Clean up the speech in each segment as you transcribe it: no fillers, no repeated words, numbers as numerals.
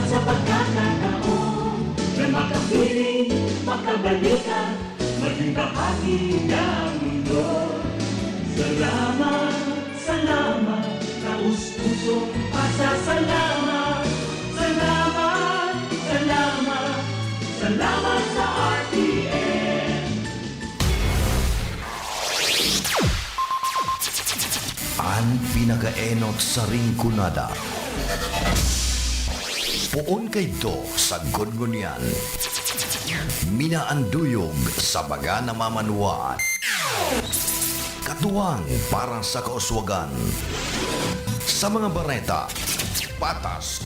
sa pagkakataon na makapiling, makabalikan, maging bahagi ng mundo. Salamat, salamat, taus-pusong pasasalamat. Salamat, salamat, salamat sa RTN. Ang pinakaenot sa ringkunada. Puon kay do sa gungunyan. Minaanduyog sa baga namamanuan. Katuwang para sa kauswagan. Sa mga bareta, patas.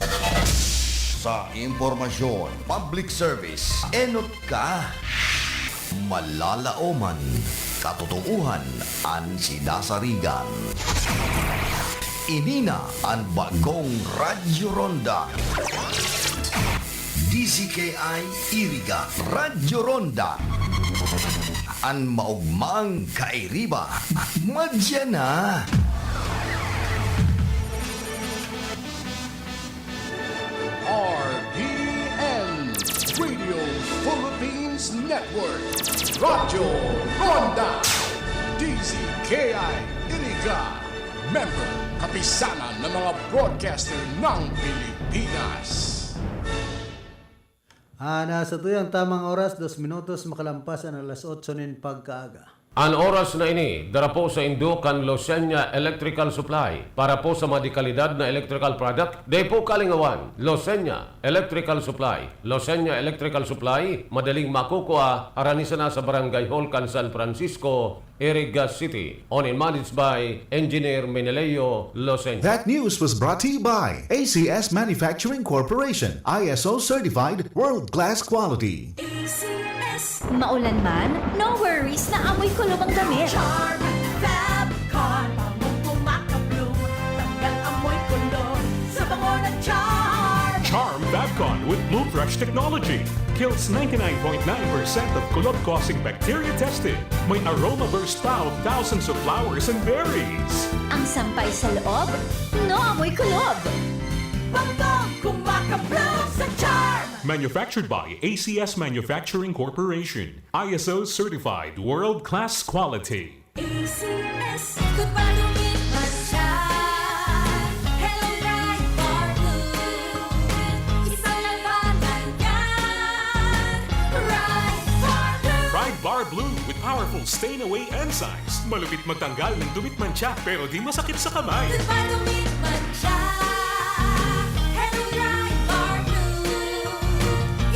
Sa impormasyon, public service, enot ka. Malalaoman, katotohuan, ang sinasarigan. Inina ang bagong Radyo Ronda. DZKI Iriga Radyo Ronda. Ang maugmang kairiba. Madya na. RPN Radio Philippines Network Radyo Ronda DZKI Iriga Member Kapisanan ng mga broadcaster ng Pilipinas. Nasa tuyang tamang oras, 2 minutos makalampas ang alas 8 nin pagkaaga. Ang oras na ini, dara po sa Indukan Losenya Electrical Supply para po sa madikalidad na electrical product. Day po kalingawan, Losenya Electrical Supply. Losenya Electrical Supply, madaling makukuha, aranisa na sa Barangay Holcan, San Francisco, Iriga City. Owned and managed by Engineer Meneleo Losenya. That news was brought to you by ACS Manufacturing Corporation, ISO certified world-class quality. ACS. Maulan man, no worries na amoy kulong ang damit. Charm Fabcon, pamong kumakabloom, tanggal amoy kulong sa bango ng Charm. Charm Fabcon with Blue Fresh technology kills 99.9% of kulob-causing bacteria tested. May aroma burst pa of thousands of flowers and berries. Ang sampay sa loob, no amoy kulob. Bangkong kumakabloom sa Charm. Manufactured by ACS Manufacturing Corporation. ISO certified world-class quality. ACS, kung palumit man siya. Hello, bright for blue. Isang labanan yan. Right for blue. Pride Bar Blue with powerful stain-away enzymes. Malupit magtanggal ng dumit mancha pero di masakit sa kamay. Kung palumit man siya. Hello, bright for blue.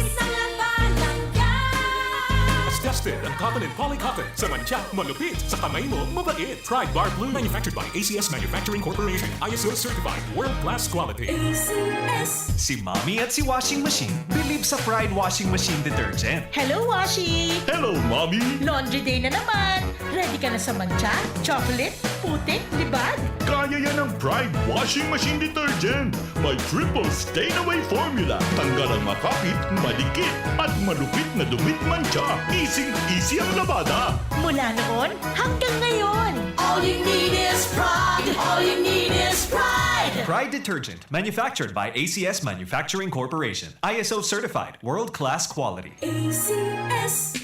Isang labanan yan. As tested ang cotton and polycotton. Sa mancha, malupit. Sa kamay mo, mabait. Pride Bar Blue manufactured by ACS Manufacturing Corporation. ISO certified world-class quality. ACS. Si Mommy at si Washing Machine believe sa Pride Washing Machine Detergent. Hello, Washi! Hello, Mommy! Laundry day na naman! Ready ka na sa mancha, chocolate, putik, libag? Kaya yan ang Pride Washing Machine Detergent. May triple stain-away formula. Tanggal ang makapit, madikit, at malupit na dumit mancha. Easy ang labada. Mula noon hanggang ngayon! All you need is pride. All you need is pride. Pride Detergent, manufactured by ACS Manufacturing Corporation. ISO certified world-class quality. ACS.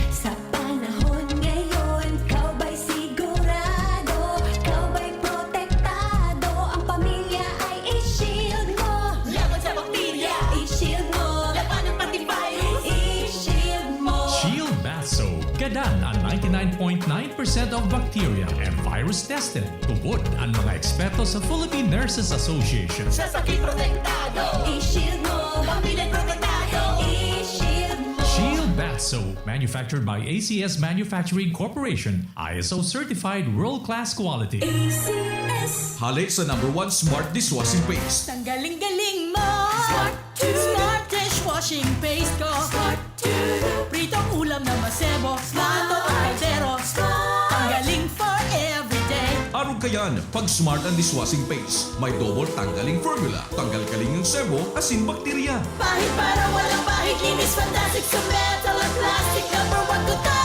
Sa panahon ngayon, kau ba'y sigurado? Kau ba'y protektado? Ang pamilya ay i-shield mo. Laban sa bakterya, i-shield mo. Laban ng pati virus, i-shield mo. Shield Bath Soap. Gadan ang 99.9% of bacteria and virus tested. Tubod ang mga eksperto sa Philippine Nurses Association. Sa sakit protektado, i-shield mo. Pamilya protektado, i-shield mo. Shield Bath Soap, manufactured by ACS Manufacturing Corporation, ISO certified world-class quality. ACS. Halik sa #1 Smart Dishwashing Paste. Ang galing-galing mo! Smart to Smart dishwashing paste ko! Smart to Pritong ulam na masebo, plato o kaldero. Ang galing for everyday. Arog kayan, pag Smart ang Dishwashing Paste, may double tanggaling formula. Tanggal kaling yung sebo, asin bakterya. Pahit para walang pahit, linis fantastic sa metal at plastic. #1 ko to.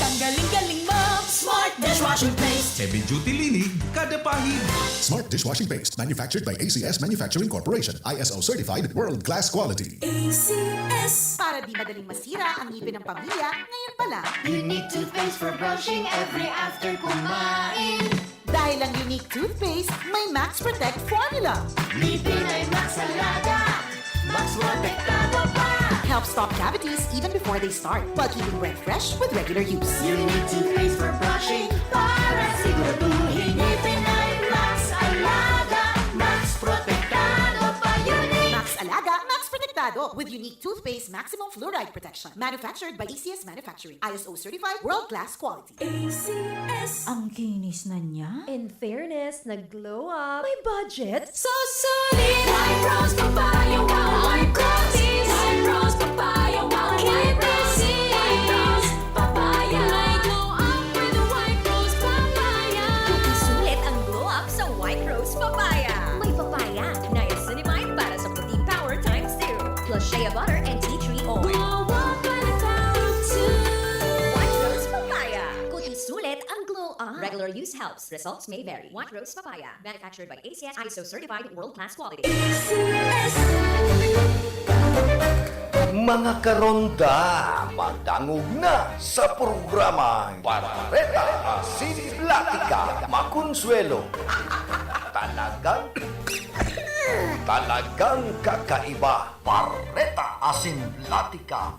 Ang galing-galing mo! Smart dishwashing paste. Heavy duty linig, kada pahid. Smart dishwashing paste manufactured by ACS Manufacturing Corporation. ISO certified world-class quality. ACS. Para di madaling masira ang ngipin ng pamilya, ngayon pa lang. Unique toothpaste for brushing every after kumain. Dahil ang unique toothpaste, may Max Protect formula. Ngipin ay Max Alaga. Max Protektado pa. Helps stop cavities even before they start, while keeping breath fresh with regular use. Unique toothpaste for brushing para siguraduhin ngipin ay Max Alaga. Max Protektado pa. Unique. Max Alaga, Max Protectado with unique toothpaste maximum fluoride protection. Manufactured by ACS Manufacturing. ISO certified world-class quality. ACS. Ang kinis na niya. In fairness, nag-glow up. May budget. So solid. White Rose Papaya, wow, white roses. White Rose Papaya, wow, white roses. White Rose Papaya. May glow up with the White Rose Papaya. Sulit ang glow up sa White Rose Papaya. May papaya, niacinamide para sa protein power times 2. Plus shea butter and tea tree oil. Glow up with the power too. White Rose Papaya. Kuti sulit ang glow up. Regular use helps. Results may vary. White Rose Papaya. Manufactured by ACS ISO certified world-class quality. Mga karonda, magdangog na sa programang Parreta Asinplatika Makonsuelo. Talagang kakaiba. Parreta Asinplatika.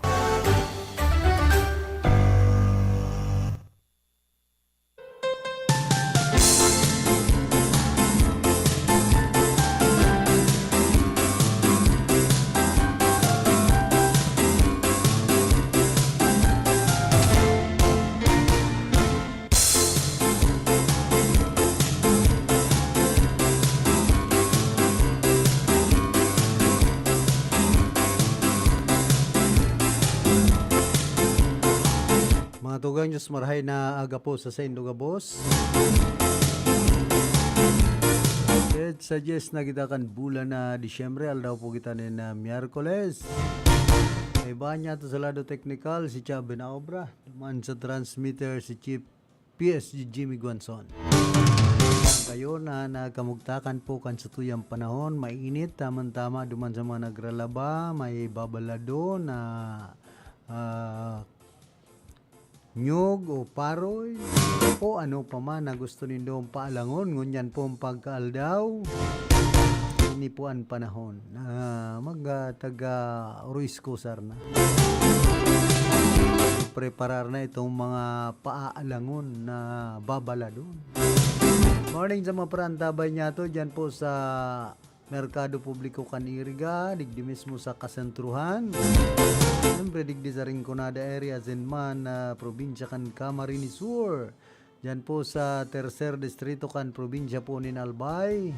Mga tugang Diyos marahay na aga po sa Indogabos. It suggest na kita kan bulan na Disyembre, aldaw po kita na Miyerkules. May banya to sa lado technical si Chia Benaobra, man sa transmitter si Chief PSG Jimmy Guanzon. Kayo na nagkamugtakan po kan sa tuyang panahon, mainit, tama-tama duman sa mga nagralaba, may babalado na nyug o paroy o ano pa man na gusto nindo paalangon, ngunyan po ang pagkaaldaw. Ini po ang panahon na magtaga Ruiz Cosar na. Preparar na itong mga paaalangon na babaladon. Morning sa mga parantabay niya to dyan po sa Merkado Publiko Kaniriga, digdi mismo sa kasentruhan. Siyempre, digdi sa Rinconada area, Zenman, probinsya kan Camarines Sur. Diyan po sa Tercer Distrito kan probinsya po ni Albay.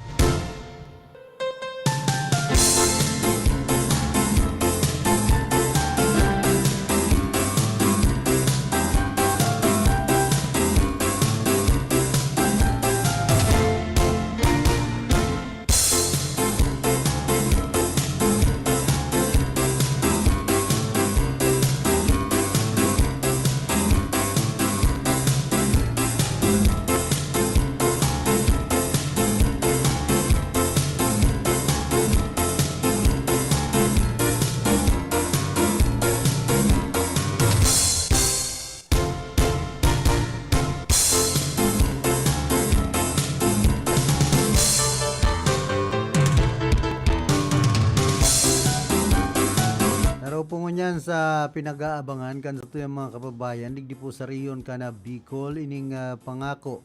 Yan sa pinag-aabangan kan sa tuyang mga kababayan, digdi po sa riyon ka na Bicol, ining pangako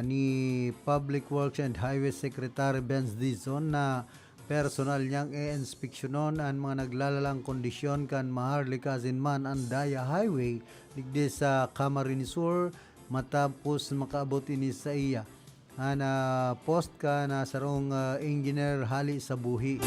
ni Public Works and Highway Secretary Benz Dizon na personal niyang i-inspeksyonon ang mga naglalalang kondisyon kan Maharlika Zinman ang Daya Highway digdi sa Camarines Sur matapos makaabot ini sa iya. Post ka na sarong engineer Hali sa buhi.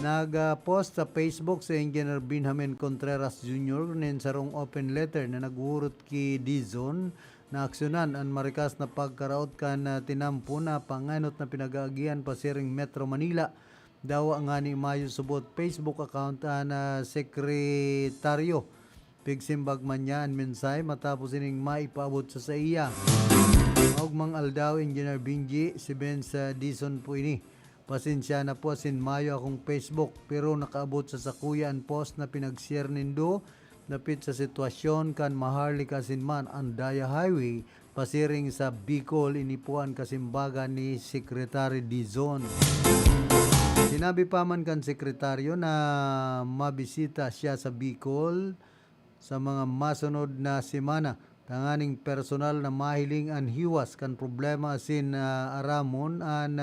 Nag-post sa Facebook si Engineer Benjamin Contreras Jr. nin sarong open letter na nagurot ki Dizon na aksyonan ang marikas na pagkaraot ka na tinampo na panganot na pinag-aagian pa siring Metro Manila. Daw nga ni Mayo subot Facebook account na sekretaryo Pigsimbag man niya ang mensay matapos ining maipaabot sa iya. Maugmang aldaw, Engineer Binji, si Benz Dizon po ini. Pasensya na po asin mayo akong Facebook pero nakaabot sa sakuya ang post na pinag-share nindo napit sa sitwasyon kan Maharlika Sinman ang Daya Highway pasiring sa Bicol inipuan kasimbaga ni Secretary Dizon. Sinabi pa man kan sekretaryo na mabisita siya sa Bicol sa mga masunod na semana. Tanganing personal na mahiling ang hiwas kan problema sin aramon ang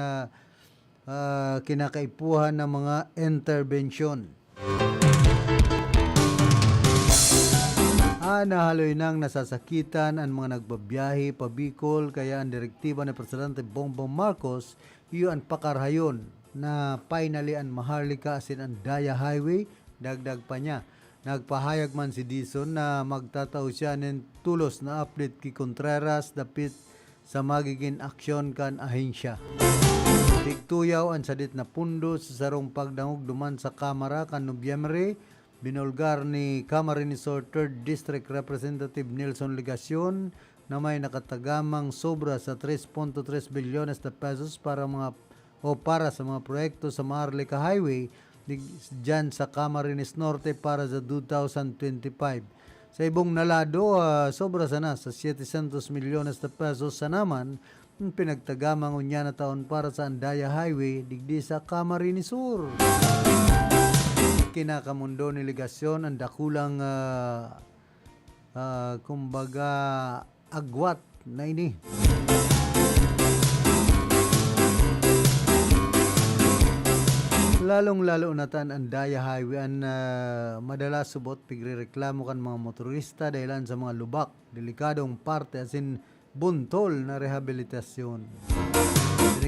kinakaipuhan ng mga intervention. Nahaloy nang nasasakitan ang mga nagbabiyahe pa Bicol kaya ang direktiba ni Presidente Bongbong Marcos iyon pakarhayon na finally ang Maharlika asin ang Daya Highway. Dagdag pa niya, nagpahayag man si Dizon na magtataw siya ng tulos na update kay Contreras dapit sa magiging aksyon kan ahensya. Tigtuyaw ang sadit na pundo sa sarong pagdangog duman sa Kamara kan Nobyembre. Binulgar ni Camarinesor 3rd District Representative Nelson Legacion na may nakatagamang sobra sa 3.3 bilyones na pesos para sa mga proyekto sa Maharlika Highway dyan sa Camarines Norte para sa 2025. Sa ibong nalado, sobra sana sa 700 milyones na pesos sa naman pinagtagamang unya na taon para sa Andaya Highway digdi sa Camarines Sur. Kinakamundo ni Legasyon ang dakulang kumbaga agwat na ini. Lalong-lalo natan ang Daya Highway ang madalas subot pigrereklamo kan mga motorista dahilan sa mga lubak, delikadong parte asin buntol na rehabilitasyon.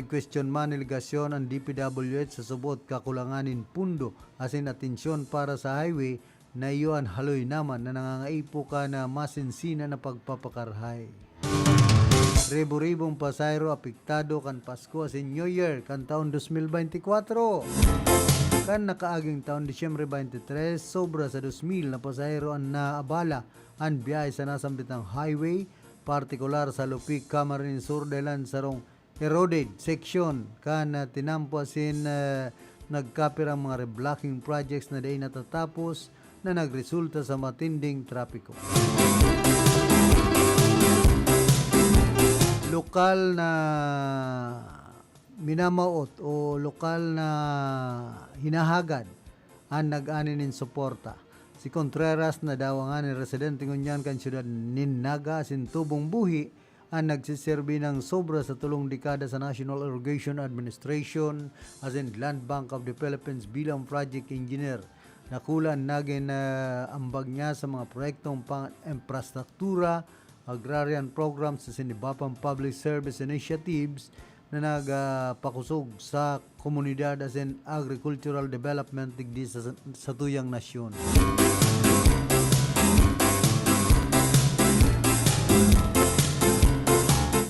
Question man ni Legasyon ang DPWH sa subot kakulanganin pundo asin atensyon para sa highway na iyon haloy naman na nangangaipo ka na masinsina na pagpapakarhay. Rebo-rebong pasayro apektado kan Pasko asin New Year kan taon 2024. Kan nakaaging taon Disyembre 23, sobra sa 2,000 na pasayro ang naabala ang biyahe sa nasambitang highway, partikular sa Lupig, Camarines Sur dahilan sa rong eroded section kan tinampo asin nagkapirang mga reblocking projects na day natatapos na nagresulta sa matinding trapiko. Lokal na minamaot o lokal na hinahagad ang nag-ani nin suporta. Si Contreras na dawangan ni residente ngunyan kan siyudad Ninaga asin Tubong Buhi ang nagsiserbi ng sobra sa tulong dekada sa National Irrigation Administration as in Land Bank of the Philippines bilang project engineer. Nakulan naging ambag niya sa mga proyektong pang-infrastruktura, agrarian programs sa sinibapang public service initiatives na nagpakusog sa komunidad as in agricultural development digdi sa tuyang nasyon.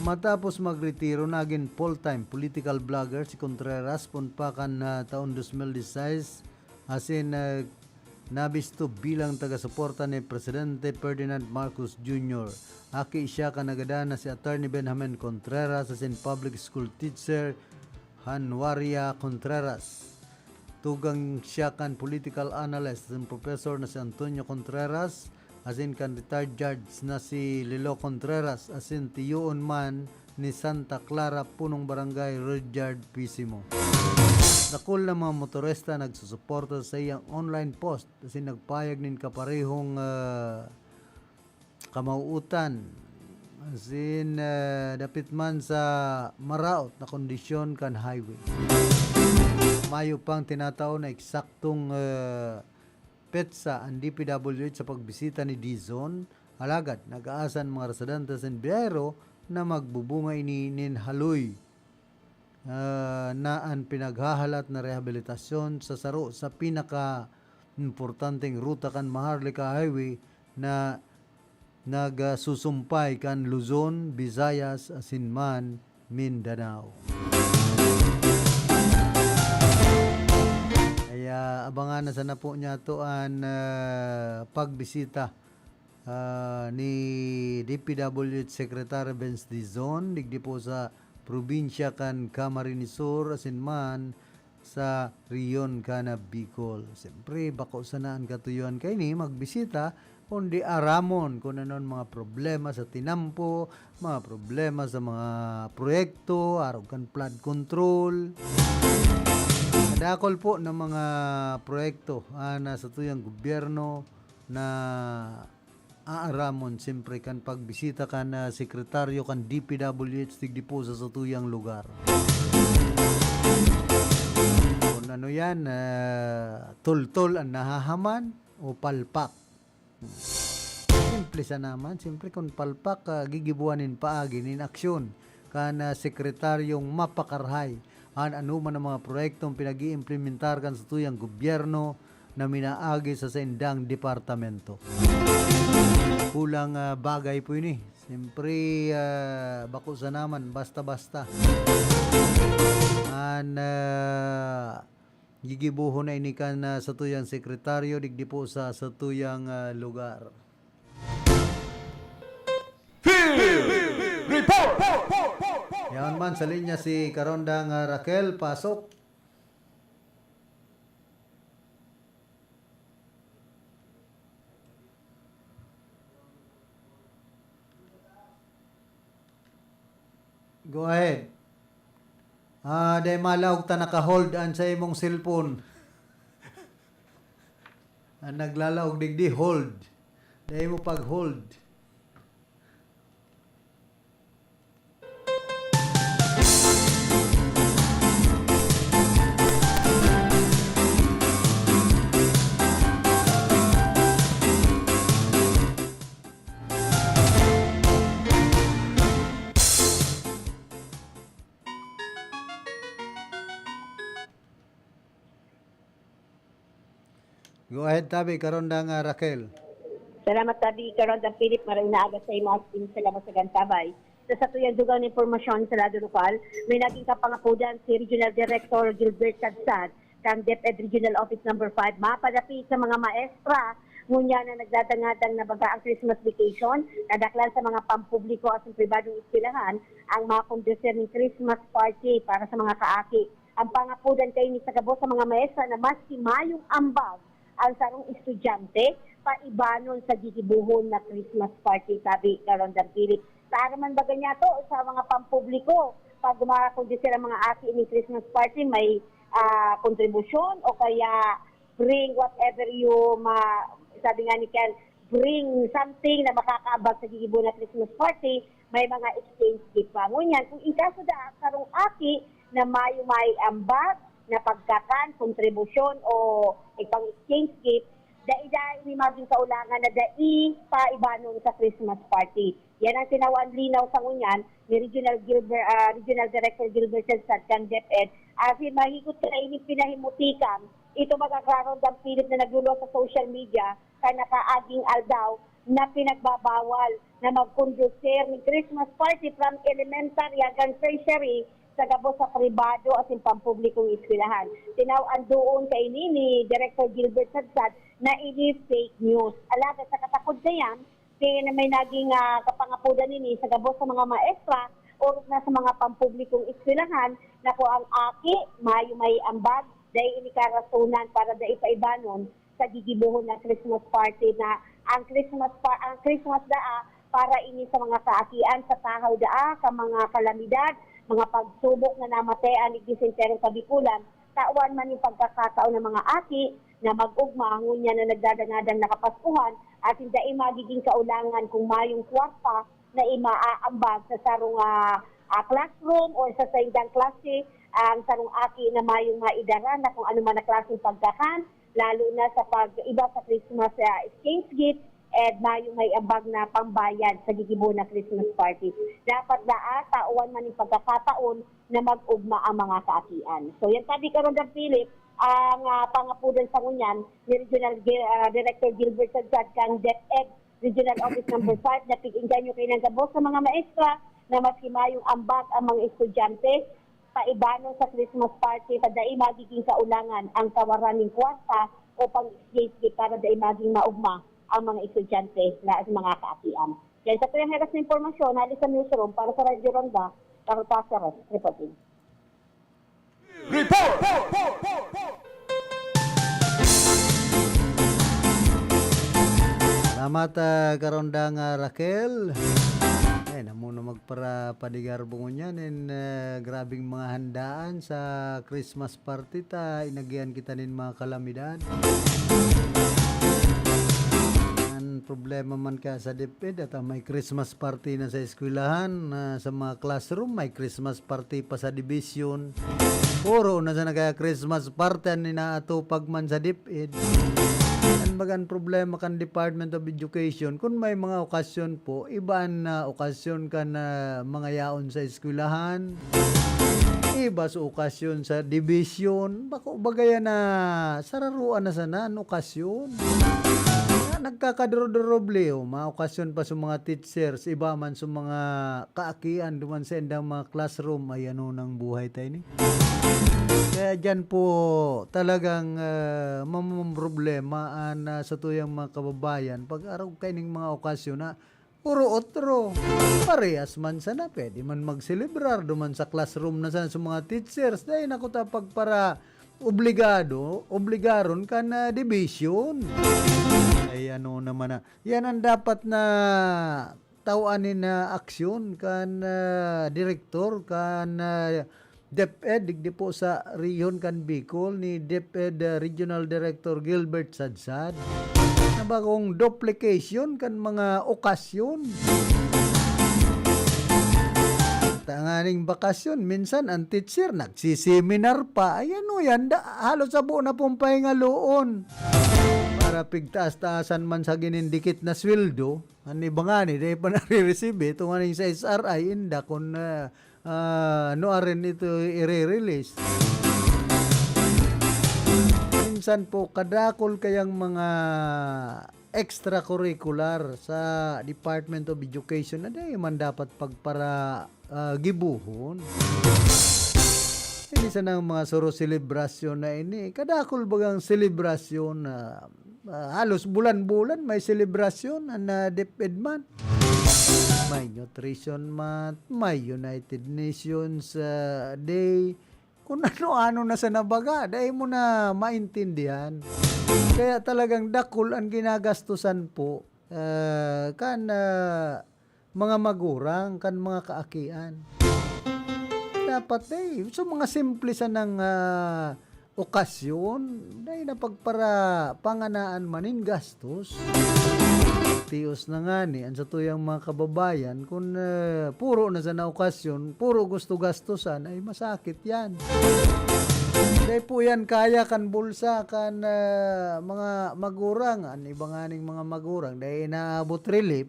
Matapos magretiro, naging full-time political blogger si Contreras punpakan na taon 2016 asin nabisto bilang taga-suporta ni Presidente Ferdinand Marcos Jr. Aki siya kanagada na si Attorney Benjamin Contreras asin public school teacher Hanwaria Contreras. Tugang siya kan political analyst asin professor na si Antonio Contreras asin kan retired judge na si Lilo Contreras asin tiyoon man ni Santa Clara punong barangay Rudyard Pisimo. Nakul na mga motorista nagsusuporta sa iyang online post asin nagpayag nin kaparehong kamauutan asin dapit man sa maraot na kondisyon kan highway. Mayo pang tinatao na eksaktong petsa ang DPWH sa pagbisita ni Dizon. Alagad, nag-aasan mga residentes and biyero na magbubunga ini ninhaloy na ang pinaghahalat na rehabilitasyon sa saro sa pinaka-importanteng ruta kan Maharlika Highway na nagsusumpay kan Luzon, Visayas, asin man Mindanao. Kaya abangan na sana po niya to ang pagbisita ni DPWH Secretary Benz Dizon digdi po sa probinsya kan Camarines Sur asin man sa Rion kana Bicol. Siyempre bako sanaan katuyuan kay ni magbisita kundi aramon kung anon mga problema sa tinampo, mga problema sa mga proyekto, araw kan flood control. Kadakol po ng mga proyekto na sa tuyang gobyerno na aaramon siyempre kan pagbisita kan sekretaryo kan DPWH digdi po sa tuyang lugar. Kung ano yan, tultol ang nahahaman o palpak. Simple sa naman, simple kung palpak, gigibuanin paagi in aksyon kan sekretaryong mapakarhay ano man ang mga proyektong pinag-iimplementar kan sa tuyang gobyerno na minaagi sa sendang departamento. Kulang bagay po ini. Siyempre, bako sa naman, basta-basta. Gigibuho na ini kan sa tuyang sekretaryo, digdi po sa tuyang lugar. Report! Yan man sa linya si Karondang Raquel, pasok. Go ahead. Day malawag ta naka-hold an sa imong cellphone. Naglalawag digdi hold. Day mo pag-hold. Go ahead, Tabi, Karondang Raquel. Salamat, Tabi, Karondang Philip, maraming naaga sa imo at salamat sa gantabay. Sa tuyang dugang ng informasyon sa lado lokal, may naging kapangapudan si Regional Director Gilbert Cadsad kang DepEd Regional Office No. 5 mapadapit sa mga maestra ngunya na nagdadangatang na baga ang Christmas vacation, kadaklan sa mga pampubliko at pribadong eskwelahan ang mga kondisyon ng Christmas party para sa mga kaaki. Ang pangapudan kay ni sa gabo sa mga maestra na maski mayong ambag ang sarong estudyante paibanon sa gigibuhon na Christmas party, sabi Karondang Philip. Para man ba ganyan to sa mga pampubliko, pag gumakondisyon ang mga aki ni Christmas party, may kontribusyon o kaya bring whatever you sabi nga ni Ken, bring something na makakaabag sa gigibuhon na Christmas party, may mga exchange gift pa. Ngunyan, kung ikaso da sarong aki na may ambag na pagkakan, kontribusyon o ipang-exchange gift, dai-dai may maging kaulangan na dai pa ibanon sa Christmas party. Yan ang tinawag linaw sa ngunyan ni Regional Director Gilbert Cadsad kang DepEd. Afin mahigit na ini pinahimutikan, ito magkakaroon ng Philip na naglulo sa social media kaya nakaaging aldaw na pinagbabawal na mag-conducer ng Christmas party from elementary hanggang tertiary sa gabo sa pribado at yung pampublikong eskwelahan. Tinawaan doon kay ni Director Gilbert Cadsad na ini fake news. Alaga sa katakod na yan, na may naging kapangapudan nini sa gabo sa mga maestra o na sa mga pampublikong eskwelahan na po ang aki, may ambag, dahil inikarasunan para dahil paibanon sa gigibuhon na Christmas party na ang Christmas daa para ini sa mga kaakian sa tahaw daa, ka mga kalamidad, mga pagsubok na namatean ni Gisentero sa Bikulan, tawan man yung pagkakataon ng mga aki na mag-ugma, ngunya na nagdadangadang nakapaskuhan at hindi magiging kaulangan kung mayong kwarta na imaaambag sa sarong classroom o sa saindang klase ang sarong aki na mayong maidara na kung ano man na klaseng pagkakan, lalo na sa pag-iba sa Christmas exchange gift, may ambag na pambayad sa gigibuhon na Christmas party. Dapat tauan man yung pagkakataon na mag-ugma ang mga kaakian. So yan tabi Karondang Philip, ang pangapudan sa ngunyan ni Regional Director Gilbert Cadsad kang DepEd Regional Office No. 5 na pig-inggan nyo kayo ng gabos sa mga maestra na maski mayong ambag ang mga estudyante paibano sa Christmas party pa dai magiging kaulangan ang kawaran ng kwarta o pang-exchange para dai maging maugma ang mga estudyante na mga kaakian. Kaya sa tuyang heras na impormasyon, halis sa newsroom para sa Radio Ronda, Carol Tasares, reporting. Salamat karondang Raquel. Ay, namuno magpara padigar bungon yan and grabing mga handaan sa Christmas party ta inagyan kita nin mga kalamidad. Ang problema man ka sa DepEd at may Christmas party na sa eskwelahan, sa mga classroom may Christmas party pa sa division. Puro na sa nagaya Christmas party ang inaatupag man sa DepEd. Ang bagan problema kan Department of Education, kung may mga okasyon po, ibaan na okasyon kan mga yaon sa eskwelahan, iba sa okasyon sa division, bako bagayan na sararuan na sana ang okasyon. Nagkakadro-droble mga okasyon pa sa mga teachers, iba man sa mga kaakian, duman sa endang mga classroom, ay ano ng buhay tayo ni. Kaya dyan po talagang mamumroblema sa tuyang mga kababayan pag araw kayo ng mga okasyon na puro otro. Parehas man sana, pwede man magselebrar duman sa classroom na sana sa mga teachers. Dahil nakutapag para obligaron ka na division. Ay ano naman na. Yan ang dapat na tawanin na aksyon kan direktor kan DepEd digdi po sa Riyon kan Bicol ni DepEd Regional Director Gilbert Sadsad na bagong duplication kan mga okasyon. Tanganing bakasyon, minsan ang teacher nagsiseminar pa. Ayan o yan, halos sa buo na pong pahingaloon. Para pigtaas-taasan man sa ginindikit na sweldo, ang ibangani, dahil pa nare-receive, ito nga sa SRI, inda kung ano rin ito i-release. Minsan po, kadakol kayang mga extracurricular sa Department of Education na dahil man dapat pagpara gibuhon. Hindi sana ng mga suro selebrasyon na ini. Kadakol bagang selebrasyon na halos bulan-bulan may selebrasyon na DepEd man. May Nutrition Month, may United Nations Day, kung ano-ano na sa nabaga, dahil mo na maintindihan. Kaya talagang dakol ang ginagastusan po kan mga magurang, kan mga kaakian. Dapat so mga simple sa ng okasyon, dahil na pagpara panganaan manin gastos. Tios na nga ni, ang sa tuyang mga kababayan, kung puro na sa na okasyon, puro gusto gastusan, ay masakit yan. Dahil po yan, kaya kan bulsa, kan mga magurang, an ibanganing mga magurang, dahil inaabot relief,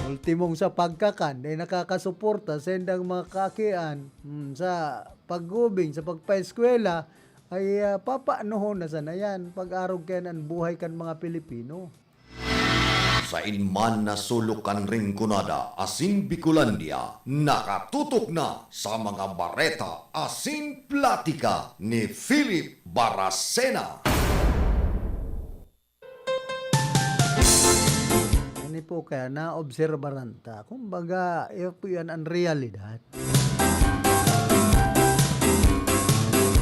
ultimong sa pagkakan, dahil nakakasuporta sa endang mga kakian, sa paggubing, sa pagpaeskwela, ay papaanohon na sana yan, pag-arog kayan ang buhay kan mga Pilipino. Sa inman na sulukan ring kunada, asin Bicolandia, nakatutok na sa mga bareta asin platika ni Philip Baracena. Ini po kaya na-obserbaran ta. Kumbaga, po yan ang realidad.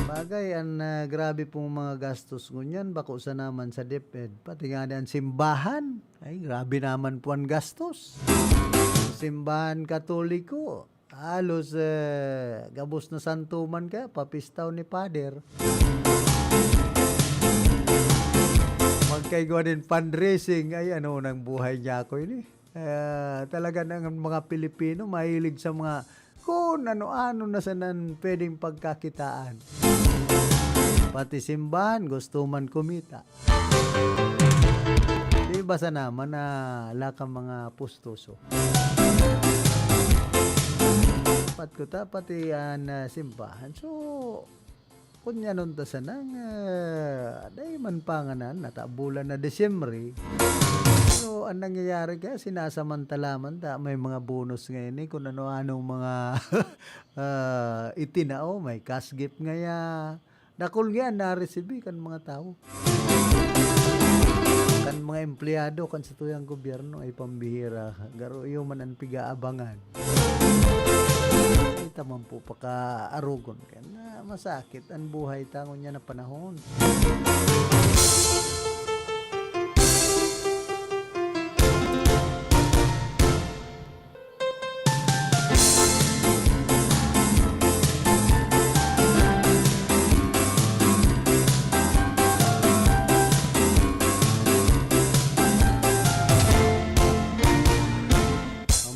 Bagay, ang grabe pong mga gastos ngunyan, bako sa naman sa DepEd. Pati nga ang simbahan, ay grabe naman po ang gastos. Simbahan Katoliko, halos gabos na santuman ka, papistaw ni Pader. Magkaigawa din fundraising, ay ano nang buhay niya ako ini. Talaga ng mga Pilipino, mahilig sa mga kung ano-ano na sanan pwedeng pagkakitaan. Pati simbahan, gusto man kumita. Diba sa naman na lakang mga pustoso. Pati simbahan. So, kunya nun ta sanang dahil man panganan, natabulan na Desyembre. So, ang nangyayari kaya, sinasamantalaman ta, may mga bonus ngayon kung ano-anong mga itinao, may cash gift ngaya. Dakol nga, na-receive kan mga tao. Kan mga empleyado kan sa tuyang gobyerno ay pambihira. Garo iyo man ang pigaabangan. Kita man po paka-arugon ka na masakit ang buhay tangon niya na panahon.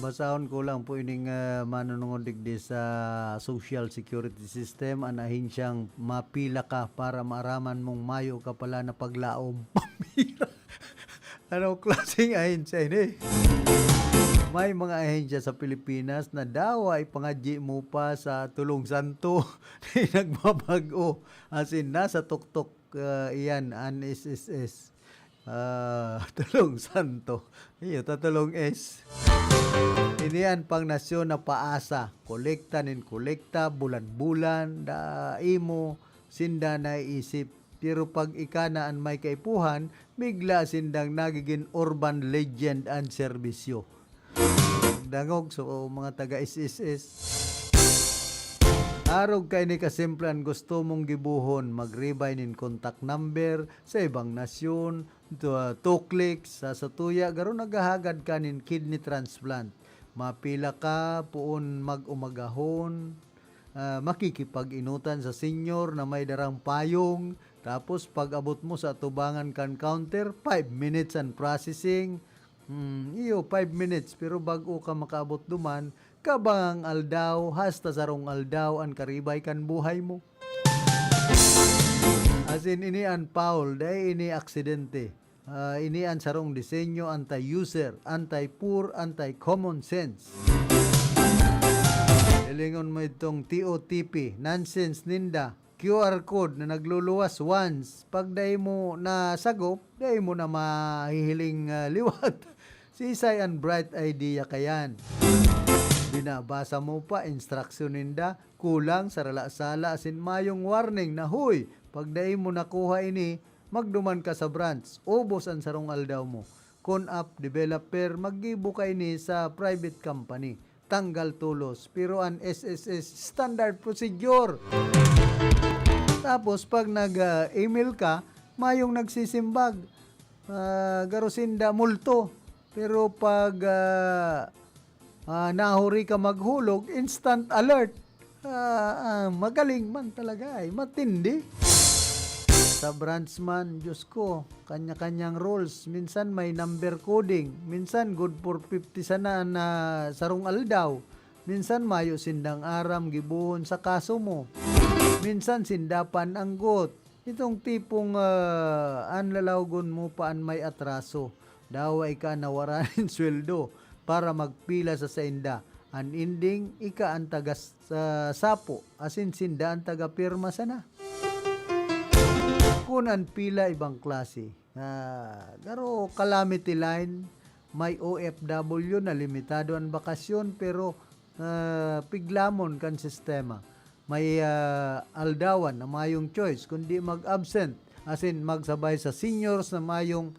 Basahon ko lang po ining manunungod digdi sa Social Security System ang ahensyang mapila ka para maaraman mong mayo ka pala na paglaom. Pamira. Ano klaseng ahensya ini? May mga ahensya sa Pilipinas na daw ay pangadji mo pa sa Tulong Santo na nagbabago. As in, nasa tuktok iyan, an SSS. Tulong Santo. Iyo, tatulong S. Inian pang nasyon na paasa. Kolekta nin kolekta, bulan-bulan, da imo, sinda na isip. Pero pag ikanaan may kaipuhan, bigla sindang nagiging urban legend and serbisyo. Dangog, so mga taga-SSS. Arog kay ni kasimplan gusto mong gibuhon, mag-rebay nin contact number sa ibang nasyon, 2 clicks sa tuya, garo nagahagad ka nin kidney transplant. Mapila ka, puon mag-umagahon, makikipag-inutan sa senior na may darang payong, tapos pag abot mo sa tubangan kan counter, 5 minutes and processing. Iyo, 5 minutes, pero bago ka makaabot duman, kabang aldaw, hasta sarong aldaw, ang karibay kan buhay mo. As in, ini an Paul, dahil ini aksidente. Ini ang sarong disenyo, anti-user, anti-poor, anti-common sense. Ilingon mo itong TOTP, nonsense ninda, QR code na nagluluwas once. Pag dahi mo na sagop, dahi mo na mahihiling liwat. Sisay ang bright idea kayan. Binabasa mo pa, instruction ninda, kulang, sarala-sala, asin mayong warning na, huy, pag dahi mo nakuha ini, magduman ka sa branch, ubos ang sarong aldaw mo. Kun app developer, maggibo ka ini sa private company. Tanggal tulos, pero ang SSS standard procedure. Tapos pag nag-email ka, mayong nagsisimbag, garosinda multo. Pero pag nahuri ka maghulog, instant alert. Magaling man talaga ay matindi. Sa branchman, Diyos ko, kanya-kanyang roles. Minsan may number coding. Minsan good for 50 sana na sarong aldaw. Minsan mayo sindang aram gibuhon sa kaso mo. Minsan sindapan ang got. Itong tipong anlalawgon mo pa ang may atraso. Daway ka nawaranin sweldo para magpila sa senda. Ang ending, ika ang tagas sa sapo. Asin sinda ang taga-pirma sana. Kunan pila ibang klase. Garo calamity line, may OFW na limitado ang bakasyon pero piglamon kan sistema. May aldawan na mayong choice kundi mag-absent. As in magsabay sa seniors na mayong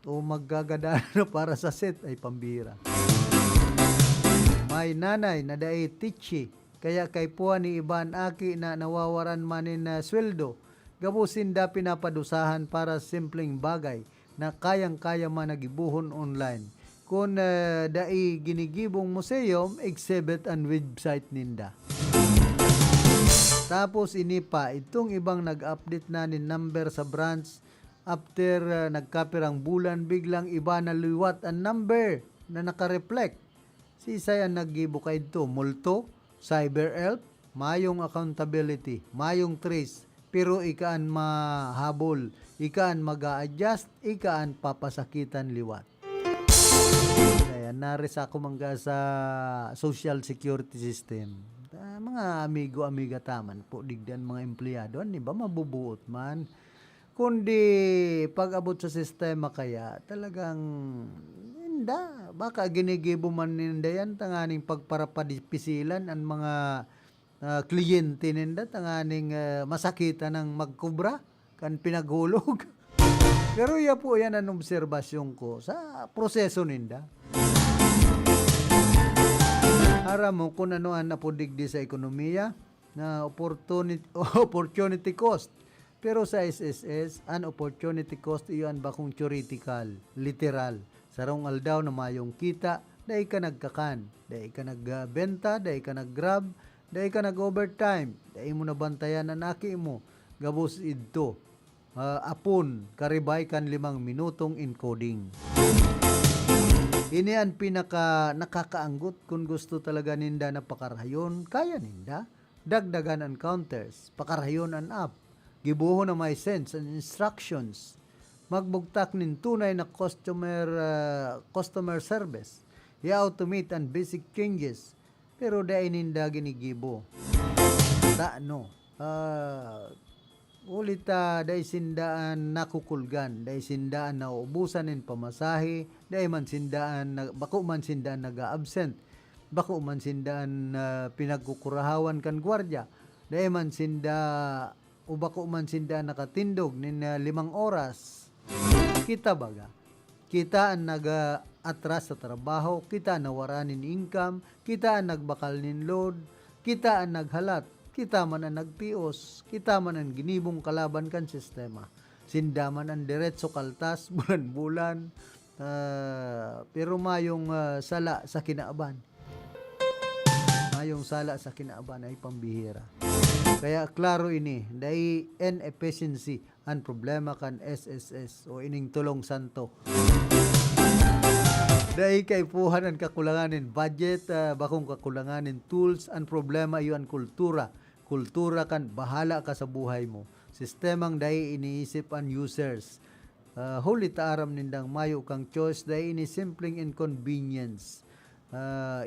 maggagadaan na para sa set ay pambira. May nanay na daay teachy. Kaya kay puan ni Iban Aki na nawawaran manin na sweldo, gabusin da pinapadusahan para simpleng bagay na kayang-kaya man nagibuhon online. Kung dai ginigibong museum, exhibit ang website ninda. Tapos ini pa, itong ibang nag-update na ni number sa branch, after nagkapirang bulan, biglang iba na liwat ang number na nakareflect. Sisay ang naggibo kay ito, multo, cyber help, mayong accountability, mayong trace, pero ikaan mahabol, ikaan mag-a-adjust, ikaan papasakitan liwat. Kaya naris ako mangga sa social security system. Mga amigo-amiga taman po, digdan mga empleyado, di ba mabubuot man? Kundi pag-abot sa sistema kaya, talagang baka ginigibo man ninda yan, tanganing pagparapadipisilan ang mga kliyente ninda tanganing masakita ng magkubra kan pinaghulog. Pero iya po yan ang obserbasyon ko sa proseso ninda. Aram mo kung ano ang napudigdi sa ekonomiya na opportunity cost. Pero sa SSS, an opportunity cost iyon bakong theoretical, literal. Sarong aldaw na mayong kita, dahil ka nagkakan, dahil ka nagbenta, dahil ka naggrab, dahil ka nag-overtime, dahil mo nabantayan ang aki mo, gabos idto, apon, karibay kan 5 minutong encoding. Ini ang pinaka nakakaanggot kung gusto talaga ninda na pakarayon, kaya ninda, dagdagan ang counters, pakarayon ang app, gibuho na may sense and instructions, magbugtak nin tunay na customer service, i-automate ang basic changes, pero dahil ninda ginigibo. Ulit dahil sindaan nakukulgan, dahil sindaan nauubusan ng pamasahe, dahil man sindaan, bako man sindaan nag-absent, bako man sindaan pinagkukurahawan kan gwardya, dahil man o bako man sindaan nakatindog nin 5 oras. Kita baga, kita ang nag-atras sa trabaho, kita ang nawaranin income, kita ang nagbakal nin load, kita ang naghalat, kita man ang nagtios, kita man ang ginibong kalaban kan sistema. Sindaman ang diretso kaltas, bulan-bulan, pero mayong sala sa kinaaban. Mayong sala sa kinaaban ay pambihira. Kaya klaro ini, dahil inefficiency ang problema kan SSS o ining tulong santo. Dahil kaipuhan ang kakulanganin budget, bakong kakulanganin tools, ang problema yun ang kultura. Kultura kan bahala ka sa buhay mo. Sistemang dahil iniisip ang users. Huli taaram nindang mayo kang choice dahil ini simpleng inconvenience.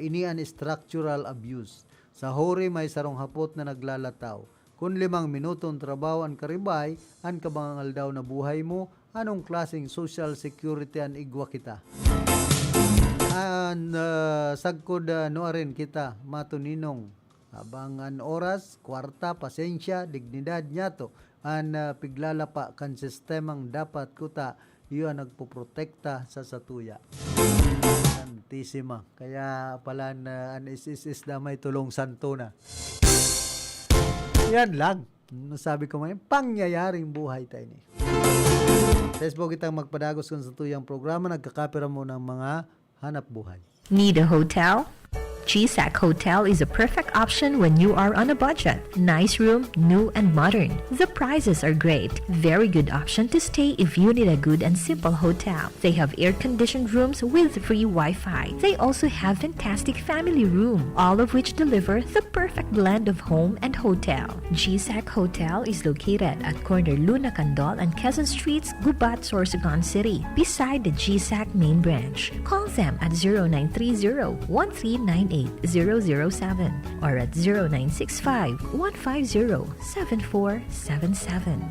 Ini an structural abuse. Sa hori may sarong hapot na naglalataw. Kung 5 minutong trabaho ang karibay, ang kabangal daw na buhay mo, anong klaseng social security ang igwa kita? Sagkod noarin kita, matuninong. Habang an oras, kwarta, pasensya, dignidad nyato, an piglalapa kan sistemang dapat kuta, iyon nagpoprotekta sa satuya. Santisima. Kaya pala an SSS na may tulong santo na. Yan lang. Sabi ko ngayon, pangyayaring buhay tayo ni. Facebook kitang magpadagos kung sa tuyang programa, nagkakapira mo ng mga hanap buhay. Need a hotel? GSAC Hotel is a perfect option when you are on a budget. Nice room, new and modern. The prices are great. Very good option to stay if you need a good and simple hotel. They have air-conditioned rooms with free Wi-Fi. They also have fantastic family room, all of which deliver the perfect blend of home and hotel. GSAC Hotel is located at corner Luna Candol and Quezon Streets, Gubat, Sorsogon City, beside the GSAC main branch. Call them at 0930-1398-007 or at 0965-150-7477.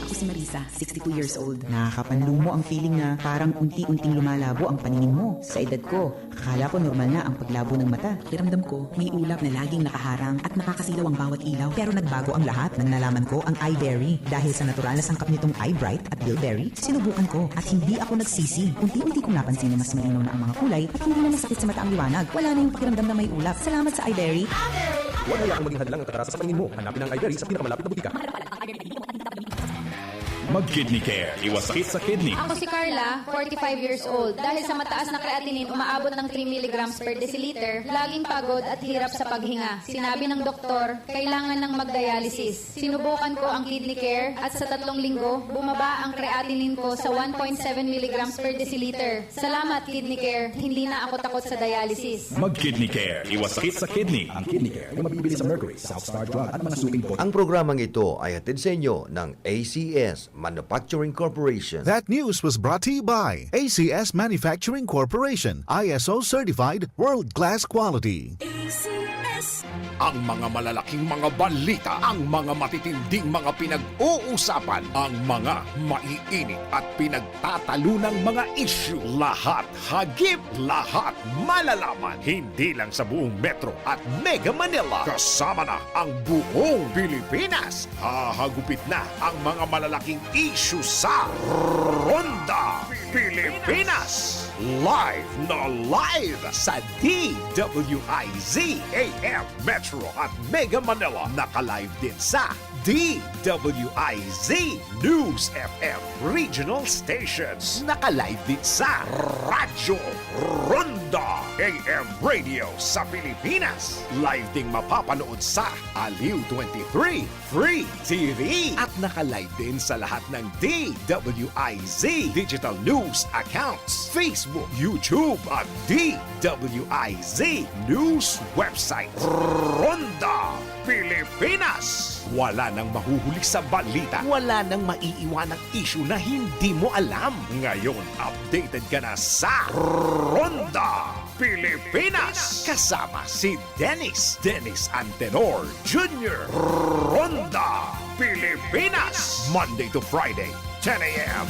Ako si Marisa, 62 years old. Nakakapanlumo ang feeling na parang unti-unting lumalabo ang paningin mo. Sa edad ko, akala ko normal na ang paglabo ng mata. Kiramdam ko, may ulap na laging nakaharang at nakakasilaw ang bawat ilaw. Pero nagbago ang lahat nang nalaman ko ang iBerry. Dahil sa natural na sangkap nitong iBright at Bilberry, sinubukan ko at hindi ako nagsisi. Unti-unti kong napansin na mas malinaw na ang mga kulay at hindi na masakit sa mata ang liwanag. Wala na yung pakiramdam na may ulap. Salamat sa iBerry. Huwag hayaang maging hadlang ang kataras sa paningin mo. Hanapin ang iBerry sa pinakamalapit na butika. Mag-Kidney Care. Iwas sakit sa kidney. Ako si Carla, 45 years old. Dahil sa mataas na creatinine umaabot ng 3 mg per deciliter, laging pagod at hirap sa paghinga. Sinabi ng doktor, kailangan ng magdialysis. Sinubukan ko ang Kidney Care at sa 3 linggo, bumaba ang creatinine ko sa 1.7 mg per deciliter. Salamat Kidney Care, hindi na ako takot sa dialysis. Mag-Kidney Care. Iwas sakit sa kidney. Ang Kidney Care ay mabibili sa Mercury, Southstar Drug at mga suping po. Ang programang ito ay hatid sa inyo ng ACS Manufacturing Corporation. That news was brought to you by ACS Manufacturing Corporation, ISO certified, world-class quality. ACS. ang mga malalaking mga balita, ang mga matitinding mga pinag-uusapan, ang mga maiinit at pinagtatalunang mga issue. Lahat hagip, lahat malalaman. Hindi lang sa buong Metro at Mega Manila. Kasama na ang buong Pilipinas. Hahagupit na ang mga malalaking issue sa Ronda Pilipinas. Live na live sa DWIZ AM Metro at Mega Manila. Naka-live din sa DWIZ News FM Regional Stations. Naka-live din sa Radyo Ronda AM Radio sa Pilipinas. Live ding mapapanood sa Aliw 23 Free TV. At naka-live din sa lahat ng DWIZ Digital News accounts, Facebook, YouTube at DWIZ News website. Ronda Pilipinas. Wala nang mahuhuli sa balita. Wala nang maiiwanang issue na hindi mo alam. Ngayon, updated ka na sa Ronda Pilipinas. Kasama si Dennis Antenor Jr. Ronda Pilipinas. Monday to Friday, 10 a.m.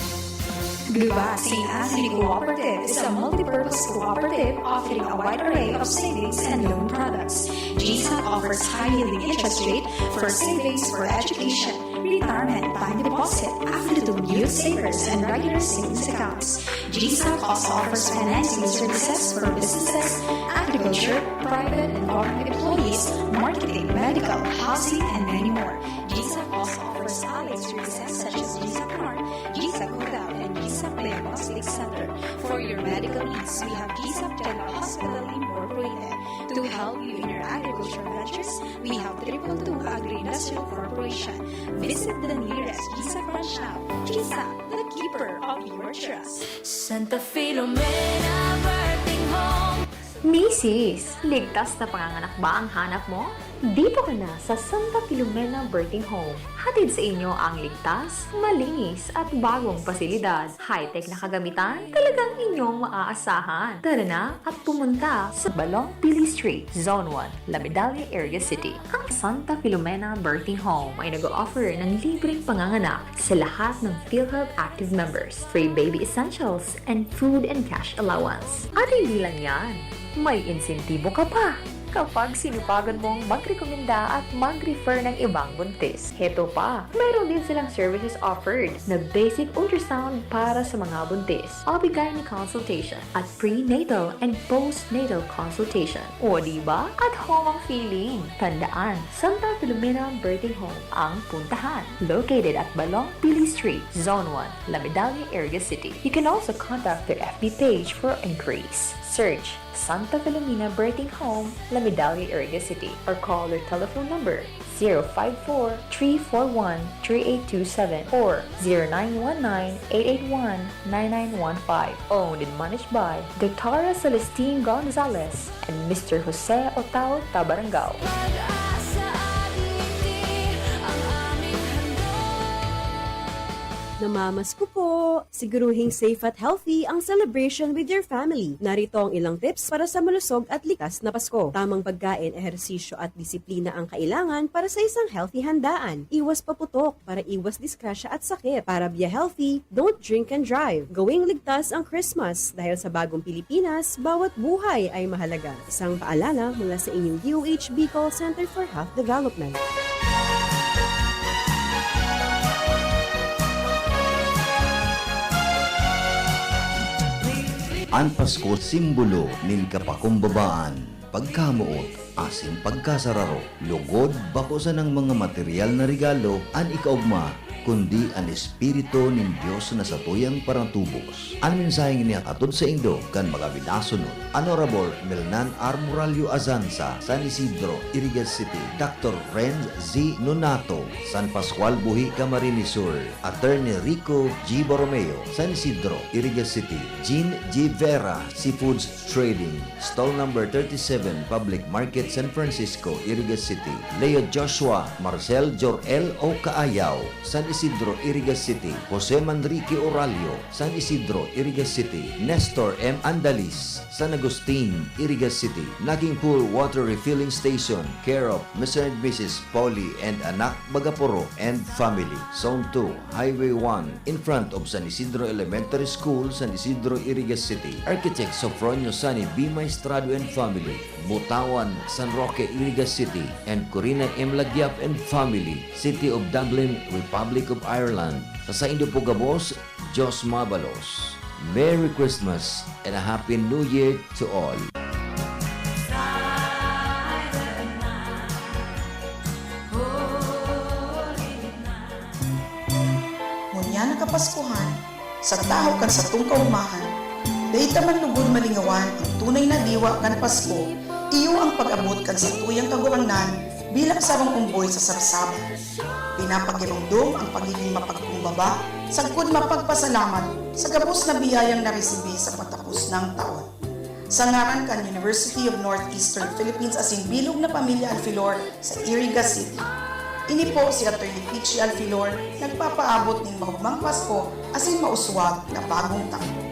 Gluba St. Anthony Cooperative is a multi-purpose cooperative offering a wide array of savings and loan products. GSAC offers high-yielding interest rate for savings for education, retirement, time deposit, affiliate youth savers, and regular savings accounts. GSAC also offers financing services for businesses, agriculture, private and government employees, marketing, medical, housing, and many more. GSAC also offers allied services such as GSAC North, GSAC Hotel, and GSAC Diagnostic Center. For your medical needs, we have GSAC General Hospital Incorporated. To help you in your agricultural ventures, we have 222 Agri-Industrial Corporation. Visit the nearest GSAC branch now. GSAC, the keeper of your trust. Santa Filomena Birthing Home. Mrs., ligtas na panganganak ba ang hanap mo? Dito ka na sa Santa Filomena Birthing Home. Hatid sa inyo ang ligtas, malinis at bagong pasilidad. High-tech na kagamitan, talagang inyong maaasahan. Tara na at pumunta sa Balong Pili Street, Zone 1, La Medalla Area City. Ang Santa Filomena Birthing Home ay nag-o-offer ng libreng panganganak sa lahat ng PhilHealth active members, free baby essentials, and food and cash allowance. At hindi lang yan, may insentibo ka pa kapag sinupagan mong magrekomenda at mag-refer ng ibang buntis. Heto pa, mayroon din silang services offered na basic ultrasound para sa mga buntis, OB-GYN consultation, at prenatal and postnatal consultation. O diba? At home ang feeling. Tandaan, Santa Filomena Birthing Home ang puntahan. Located at Balong Pili Street, Zone 1, La Medalla Area City. You can also contact their FB page for inquiries. Search Santa Filomena Birthing Home, La Medalla Area City, or call their telephone number 054-341-3827 or 0919-881-9915. Owned and managed by Dr. Celestine Gonzalez and Mr. Jose Otao Tabarangao. Namamasko po! Siguruhing safe at healthy ang celebration with your family. Narito ang ilang tips para sa malusog at likas na Pasko. Tamang pagkain, ehersisyo at disiplina ang kailangan para sa isang healthy handaan. Iwas paputok para iwas disgrasya at sakit. Para be healthy, don't drink and drive. Gawing ligtas ang Christmas dahil sa bagong Pilipinas, bawat buhay ay mahalaga. Isang paalala mula sa inyong DOH Bicol Center for Health Development. Ang Pasko simbolo nin kapakumbabaan, pagkamuot, asin pagkasararo, lugod, bakusan ng mga material na regalo, an ikaugma, kundi ang espiritu ng Diyos na sa tuyang parang tubos. Ang mensaheng niya atod sa Indo kan mga binasunod. Honorable Melnan R. Moralio Azanza, San Isidro, Irigas City. Dr. Renz Z. Nonato, San Pascual, Buhi, Camarines Sur. Attorney Rico G. Borromeo, San Isidro, Irigas City. Jean G. Vera, Seafoods Trading, Stall number 37, Public Market Malupit, San Francisco, Irigas City. Leo Joshua Marcel Jorel O. Kaayaw, San Isidro, Irigas City. Jose Manrique Oralio, San Isidro, Irigas City. Nestor M. Andalis, San Agustin, Irigas City. Naging Pool Water Refilling Station, care of Mr. and Mrs. Polly and Anak Bagaporo and family. Zone 2, Highway 1, in front of San Isidro Elementary School, San Isidro, Irigas City. Architect Sofronio Sani B. Maestrado and family. Butawan, San Roque, Irigas City. And Corina M. Lagyap and family. City of Dublin, Republic of Ireland. Sa Indo Pugabos, Jos Mabalos. Merry Christmas and a Happy New Year to all. Ngunya nakapaskuhan, sa tahaw kan sa tung kaumahan, dahi taman lugod malingawan ang tunay na diwa kan Pasko, iyo ang pag-abot kan sa tuyang kagurangnan bilang sarong umboy sa sabsaban. Pinapagirumdum ang pagiging mapagkumbaba, sagkod mapagpasalamat sa gabos na biyayang naresibi sa patapos ng taon. Sa ngaran kan University of Northeastern Philippines asin bilog na pamilya Alfilor sa Irigas City. Ini po si Atty. Pichi Alfilor nagpapaabot ng mahugmang Pasko asin mauswag na bagong taon.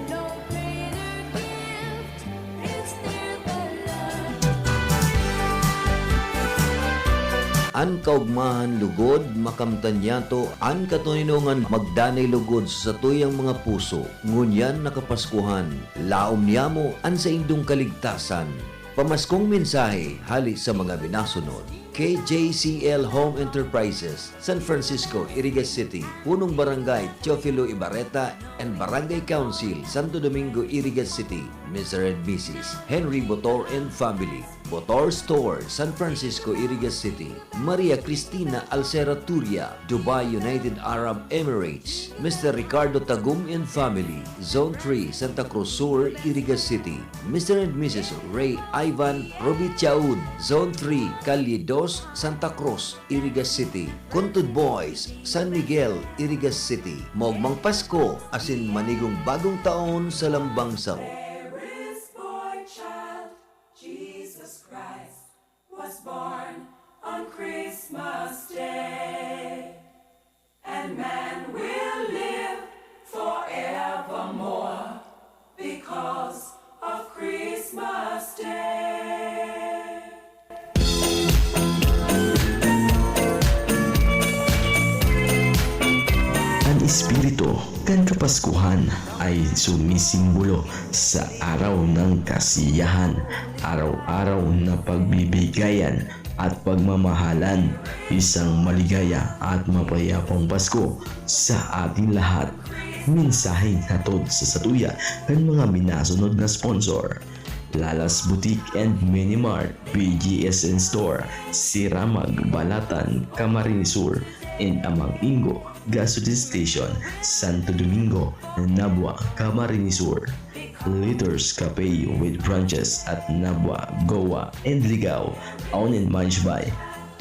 An kaugmahan lugod, makamtanyato, an katuninungan magdanay lugod sa tuyang mga puso. Ngunyan nakapaskuhan, laom niya mo an sa indong kaligtasan. Pamaskong mensahe hali sa mga binasunod. KJCL Home Enterprises, San Francisco, Irigas City, Punong Barangay, Teofilo Ibarreta, and Barangay Council, Santo Domingo, Irigas City, Mr. and Mrs. Henry Botor and family. Botor Store, San Francisco, Irigas City. Maria Cristina Alcera Turia, Dubai, United Arab Emirates. Mr. Ricardo Tagum and family, Zone 3, Santa Cruz Sur, Irigas City. Mr. and Mrs. Ray Ivan Robichaud, Zone 3, Calle 2, Santa Cruz, Irigas City. Kuntud Boys, San Miguel, Irigas City. Mogmang Pasko, asin manigong bagong taon sa Lambang Saro. Was born on Christmas Day, and man will live forevermore because of Christmas Day. Ang espiritu kan Kapaskuhan ay sumisimbolo sa araw ng kasiyahan, araw-araw na pagbibigayan at pagmamahalan, isang maligaya at mapayapang Pasko sa ating lahat. Mensaheng hatod sa satuya ng mga minasunod na sponsor: Lalas Boutique and Mini Mart, BGSN Store, Siramag, Balatan, Camarines Sur, and Amang Ingo Gasoline Station, Santo Domingo, Nabua, Camarines Sur. Liters Cafe with branches at Nabua, Goa, and Ligao, owned and managed by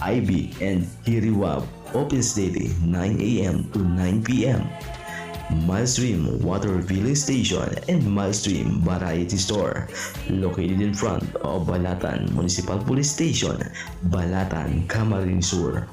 IB and Hiriwab. Opens daily 9 a.m. to 9 p.m. Milestream Water Refilling Station and Milestream Variety Store, located in front of Balatan Municipal Police Station, Balatan, Camarines Sur.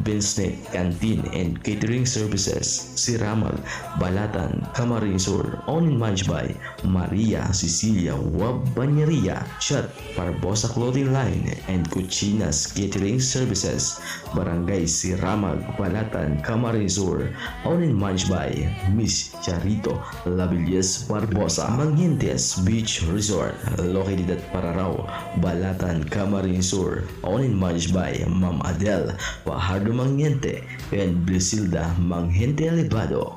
Binsnet Canteen and Catering Services, Siramag, Balatan, Camarines Sur, owned and managed by Maria Cecilia Wabanyeria. Shot Barbosa Clothing Line and Cucinas Catering Services, Barangay Siramag, Balatan, Camarines Sur, owned and managed by Miss Charito Labillas Barbosa. Mangientes Beach Resort, located at Pararao, Balatan, Camarines Sur, owned and managed by Ma'am Adele Fajardo Mangiente and Brisilda Mangiente Alibado.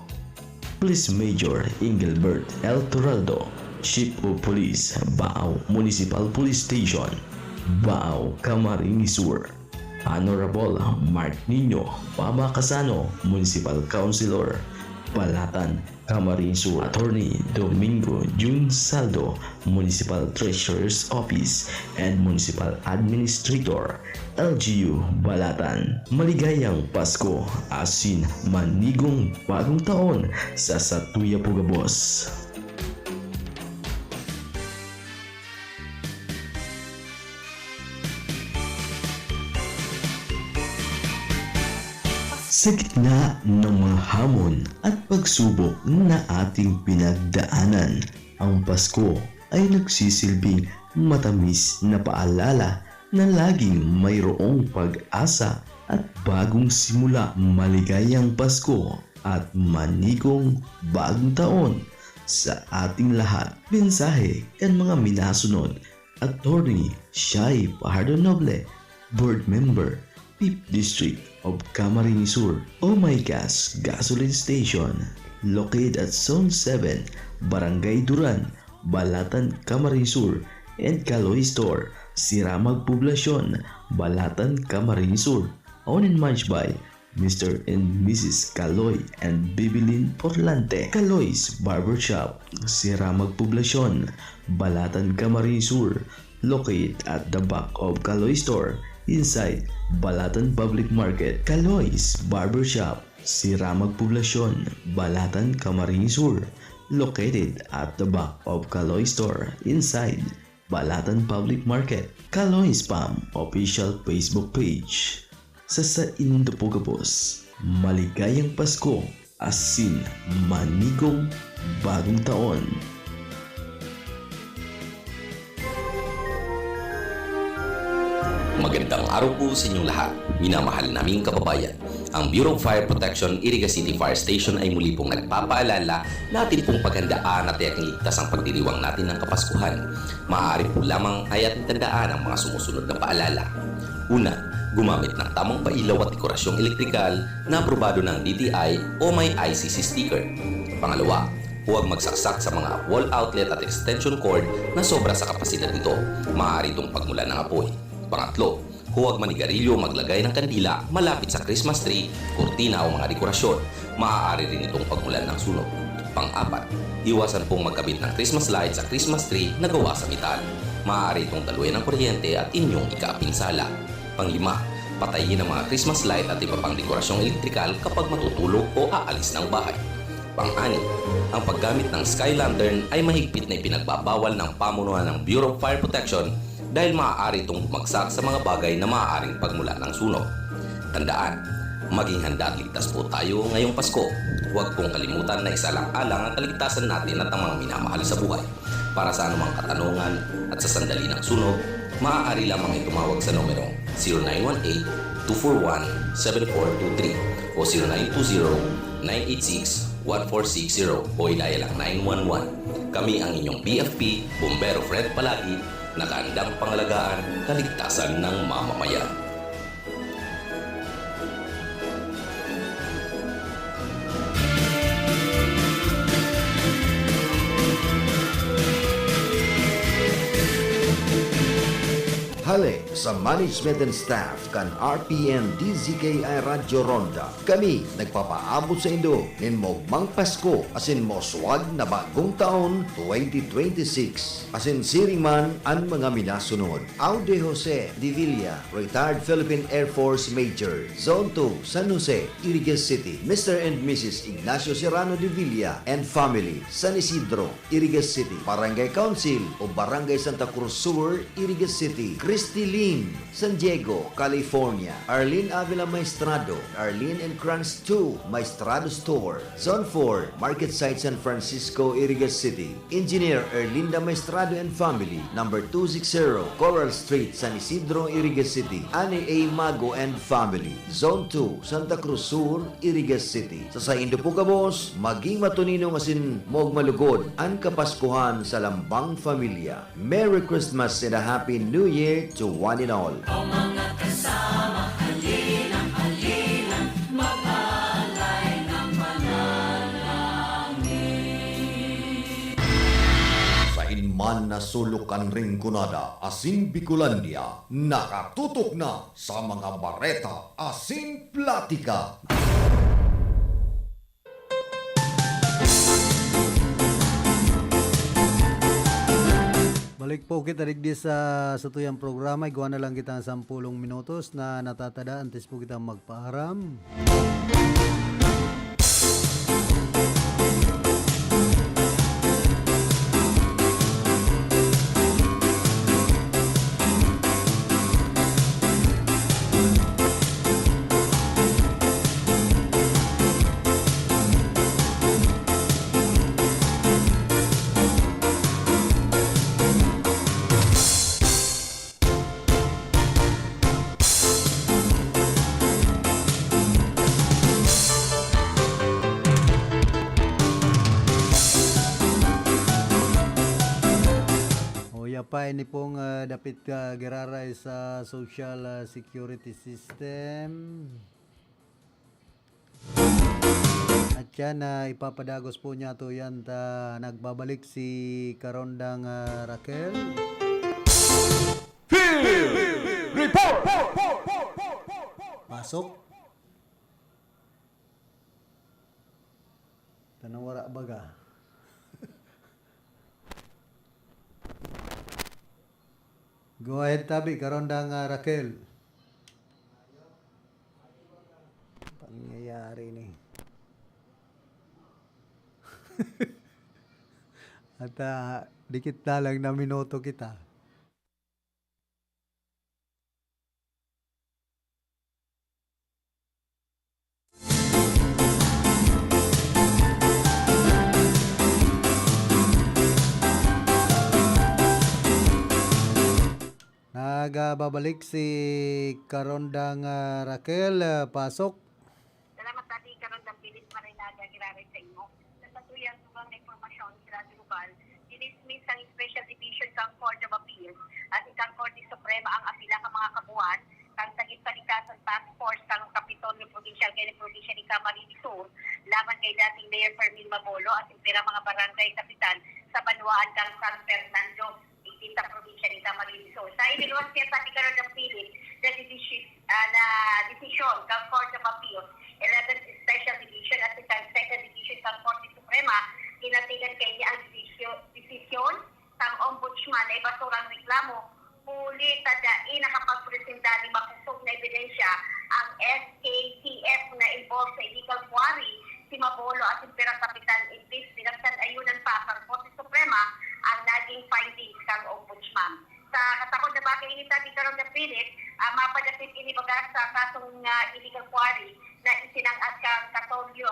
Police Major Engelbert L. Toraldo, Chief of Police, Baao Municipal Police Station, Baao, Camarines Sur. Honorable Mark Nino Pabacasano, Municipal Councilor, Balatan, Camarines Sur. Attorney Domingo Jun Saldo, Municipal Treasurer's Office and Municipal Administrator, LGU Balatan. Maligayang Pasko asin manigong bagong taon sa Satuya Pugabos. Sa gitna ng mga hamon at pagsubok na ating pinagdaanan, ang Pasko ay nagsisilbing matamis na paalala na laging mayroong pag-asa at bagong simula. Maligayang Pasko at manigong bagong taon sa ating lahat. Mensahe kan mga minasunod. Attorney Shai Pajardo Noble, Board Member, 5th District of Camarines Sur. Oh My Gas Gasoline Station, located at Zone 7, Barangay Duran, Balatan, Camarines Sur, and Kaloy Store, Siramag Poblasyon, Balatan, Camarines Sur. Owned and managed by Mr. and Mrs. Kaloy and Bibilin Porlante. Kaloy's Barbershop, Siramag Poblasyon, Balatan, Camarines Sur, located at the back of Kaloy Store, inside Balatan Public Market. Kaloy's Barbershop, Siramag Poblasyon, Balatan, Camarines Sur, located at the back of Kaloy Store, inside Balatan Public Market. Kaloy Spam official Facebook page. Sa Indopogabos, maligayang Pasko, asin manigong bagong taon. Magandang araw po sa inyong lahat, minamahal naming kababayan. Ang Bureau of Fire Protection, Iriga City Fire Station ay muli pong nagpapaalala natin pong paghandaan at tiyaking ligtas ang pagdiriwang natin ng Kapaskuhan. Maaari po lamang ay ating tandaan ang mga sumusunod na paalala. Una, gumamit ng tamang pailaw at dekorasyong elektrikal na aprobado ng DTI o may ICC sticker. Pangalawa, huwag magsaksak sa mga wall outlet at extension cord na sobra sa kapasidad nito. Maaari itong pagmulan ng apoy. Pangatlo, huwag manigarilyo o maglagay ng kandila malapit sa Christmas tree, kurtina o mga dekorasyon. Maaari rin itong pagmulan ng sunog. Pang-apat, iwasan pong magkabit ng Christmas light sa Christmas tree na gawa sa metal. Maaari itong daluyan ng kuryente at inyong ikaapinsala. Pang-lima, patayin ang mga Christmas light at iba pang dekorasyong elektrikal kapag matutulog o aalis ng bahay. Pang-anim, ang paggamit ng sky lantern ay mahigpit na ipinagbabawal ng pamunuan ng Bureau of Fire Protection dahil maaari itong bumagsak sa mga bagay na maaaring pagmulan ng sunog. Tandaan, maging handa at ligtas po tayo ngayong Pasko. Huwag pong kalimutan na isalang-alang ang kaligtasan natin at ang mga minamahal sa buhay. Para sa anumang katanungan at sa sandali ng sunog, maaari lamang ay tumawag sa numerong 0918-241-7423 o 0920-986-1460 o ilaya lang 911. Kami ang inyong BFP, Bombero Fred Palagi, nakaandang pangalagaan kaligtasan ng mamamayan. Hale sa management and staff kan RPN DZKI Radyo Ronda. Kami nagpapaabot sa Indo nin Mogmang Pasko asin moswag na bagong taon 2026. Asin siringman ang mga minasunod. Aude Jose de Villa, retired Philippine Air Force Major, Zone 2, San Jose, Iriga City. Mr. and Mrs. Ignacio Serrano de Villa and family, San Isidro, Iriga City. Barangay Council o Barangay Santa Cruz Sur, Iriga City. Christy Lynn, San Diego, California. Arlene Avila Maestrado, Arlene and Kranz 2, Maestrado Store. Zone 4, Market Site San Francisco, Iriga City. Engineer Erlinda Maestrado and family, number 260, Coral Street, San Isidro, Iriga City. Ani A. Mago and family, Zone 2, Santa Cruz Sur, Iriga City. Sa Indopogabos, maging matuninong asin mog malugod ang Kapaskuhan sa lambang familia. Merry Christmas and a Happy New Year to one and all. O mga kasama, halinang, mag-alay ng manalangin. Sa inman na sulukan ring kunada, asin Bicolandia, nakatutok na sa mga bareta, asin platika. Balik po kita digdi sa tuyang programa. Iguan na lang kita 10 minutos na natatada. Antes po kita magpaaram. Kapay ni pong dapit giraray sa social security system. At yan, ipapadagos po niya to yan. Nagbabalik si Karondang Raquel. Report! Pasok. Tanang wara baga. Go ahead, Tabi. Karondang Raquel. Pangyayari ni. At dikit na lang na minuto kita. Nagbabalik si Karondang Raquel. Pasok. Salamat dati Karondang Pilit Marinaga giraray sa imo. Sa tuyang subang na informasyon sa Radyo Lokal, dinismiss ang Special Division kang Court of Appeals at ikang Korte Suprema ang apila ka mga kabuan kang sagip kalikasan task force kang Kapitolyo Provincial kay Provincia ni Camarines Sur laban kay dating Mayor Fermín Mabolo at impera mga barangay kapitan sa Banwaan kang San Fernando sa probinsya ni Camarines Sur. Sa iniluwas niya sa Karondang Pilit na desisyon kang Court of Appeals, 11th Special Division at ikang 2nd Division kang Korte Suprema, kinatigan kay niya ang desisyon ng Ombudsman ay basurang reklamo huli tadain nakapagpresenta ni makusog na ebidensya ang SKTF na involved sa illegal quarry si Mabolo at Impera Kapitan Itis pinagsan ayunan pa ang Korte Suprema ang naging findings kang Ombudsman. Sa katakot na bagay ini sa Karondang Pilit, mapadapit inibaga sa kasong illegal quarry na isinangad kang Kapitolyo